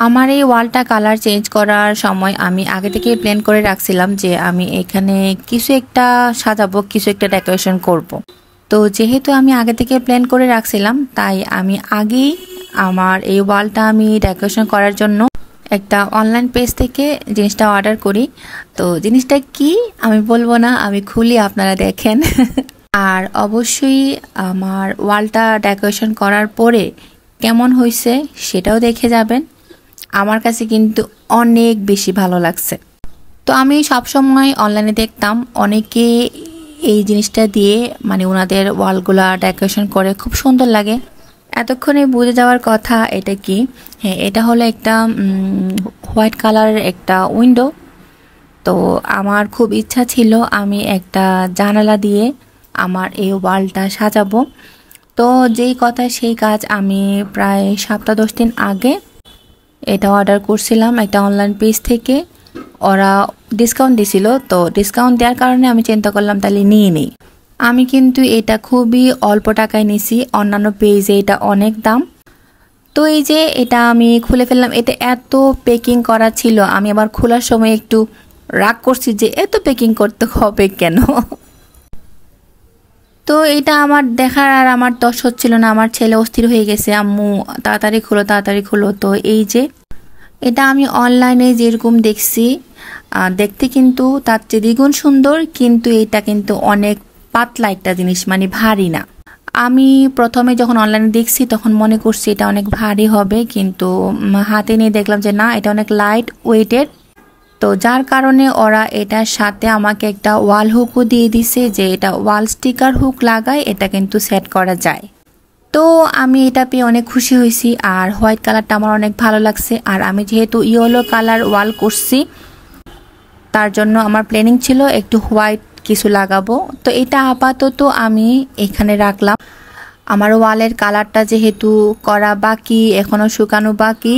আমার এই ওয়ালটা কালার চেঞ্জ করার সময় আমি আগে থেকে প্ল্যান করে রাখছিলাম যে আমি এখানে কিছু একটা সাজাবো, কিছু একটা ডেকোরেশন করব। তো যেহেতু আমি আগে থেকে প্ল্যান করে রাখছিলাম, তাই আমি আগেই আমার এই ওয়ালটা আমি ডেকোরেশন করার জন্য একটা অনলাইন পেজ থেকে জিনিসটা অর্ডার করি। তো জিনিসটা কি আমি বলবো না, আমি খুলি আপনারা দেখেন। আর অবশ্যই আমার ওয়ালটা ডেকোরেশন করার পরে কেমন হয়েছে সেটাও দেখে যাবেন। আমার কাছে কিন্তু অনেক বেশি ভালো লাগছে। তো আমি সবসময় অনলাইনে দেখতাম অনেকে এই জিনিসটা দিয়ে মানে ওনাদের ওয়ালগুলা ডেকোরেশন করে, খুব সুন্দর লাগে। এতক্ষণে বুঝে যাওয়ার কথা এটা কি। হ্যাঁ, এটা হলো একটা হোয়াইট কালারের একটা উইন্ডো। তো আমার খুব ইচ্ছা ছিল আমি একটা জানালা দিয়ে আমার এই ওয়ালটা সাজাবো। তো যেই কথা সেই কাজ, আমি প্রায় 7-10 দিন আগে এটা অর্ডার করছিলাম একটা অনলাইন পেজ থেকে। ওরা ডিসকাউন্ট দিছিল, তো ডিসকাউন্ট দেওয়ার কারণে আমি চিন্তা করলাম তাহলে নিয়ে নিই। আমি কিন্তু এটা খুবই অল্প টাকায় নিছি, অন্যান্য পেজে এটা অনেক দাম। তো এই যে এটা আমি খুলে ফেললাম, এটা এত প্যাকিং করা ছিল, আমি আবার খোলার সময় একটু রাগ করছি যে এত প্যাকিং করতে হবে কেন। তো এটা আমার দেখার আর আমার তস হচ্ছিল না, আমার ছেলে অস্থির হয়ে গেছে, আম্মু তাড়াতাড়ি খুলো তাড়াতাড়ি খুলো। তো এই যে এটা আমি অনলাইনে যেরকম দেখছি দেখতে কিন্তু তার চেয়ে দ্বিগুণ সুন্দর, কিন্তু এটা কিন্তু অনেক পাতলা একটা জিনিস, মানে ভারী না। আমি প্রথমে যখন অনলাইনে দেখছি তখন মনে করছি এটা অনেক ভারী হবে, কিন্তু হাতে নিয়ে দেখলাম যে না, এটা অনেক লাইট ওয়েটেড। তো যার কারণে ওরা এটার সাথে আমাকে একটা ওয়াল হুকও দিয়ে দিছে, যে এটা ওয়াল স্টিকার হুক লাগায় এটা কিন্তু সেট করা যায়। তো আমি এটা পেয়ে অনেক খুশি হয়েছি। আর হোয়াইট কালারটা আমার অনেক ভালো লাগছে। আর আমি যেহেতু ইয়েলো কালার ওয়াল করছি, তার জন্য আমার প্ল্যানিং ছিল একটু হোয়াইট কিছু লাগাবো। তো এটা আপাতত আমি এখানে রাখলাম। আমার ওয়ালের কালারটা যেহেতু করা বাকি, এখনো শুকানো বাকি,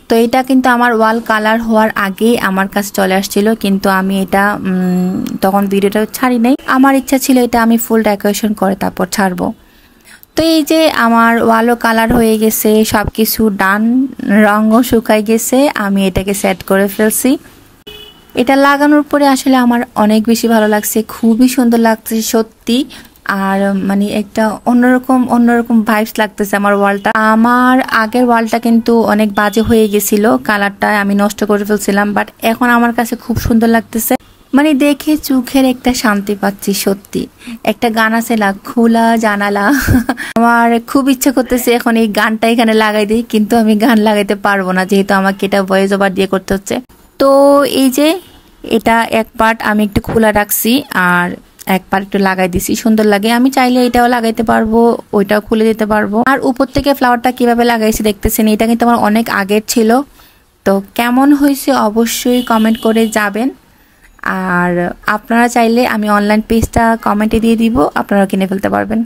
তো এটা কিন্তু আমার ওয়াল কালার হওয়ার আগেই আমার কাছে চলে আসছিল, কিন্তু আমি এটা তখন ভিডিওটা ছাড়ি নাই। আমার ইচ্ছা ছিল এটা আমি ফুল ডেকোরেশন করে তারপর ছাড়বো। তো এই যে আমার ওয়ালও কালার হয়ে গেছে, সব কিছু ডান, রঙও শুকাই গেছে, আমি এটাকে সেট করে ফেলছি। এটা লাগানোর পরে আসলে আমার অনেক বেশি ভালো লাগছে, খুবই সুন্দর লাগছে সত্যি। আর মানে একটা অন্যরকম ভাইবস লাগতেছে আমার ওয়ালটা। আমার আগের ওয়ালটা কিন্তু অনেক বাজে হয়ে গেছিল, কালারটা আমি নষ্ট করে ফেলছিলাম, বাট এখন আমার কাছে খুব সুন্দর লাগতেছে। মানে দেখে চোখের একটা শান্তি পাচ্ছি সত্যি। একটা গান আছে না, খোলা জানালা। আমার খুব ইচ্ছা করতেছে এখন এই গানটা এখানে লাগাই দিই, কিন্তু আমি গান লাগাইতে পারবো না যেহেতু আমাকে এটা ভয়েস ওভার দিয়ে করতে হচ্ছে। তো এই যে এটা এক পার্ট আমি একটু খোলা রাখছি আর এক পার্ট একটু লাগাই দিছি, সুন্দর লাগে। আমি চাইলে এটাও লাগাইতে পারবো, ওইটাও খুলে দিতে পারবো। আর উপর থেকে ফ্লাওয়ারটা কিভাবে লাগাইছি দেখতেছেন, এটা কিন্তু আমার অনেক আগের ছিল। তো কেমন হয়েছে অবশ্যই কমেন্ট করে যাবেন। আর আপনারা চাইলে আমি অনলাইন পেজটা কমেন্টে দিয়ে দিব, আপনারা কিনে ফেলতে পারবেন।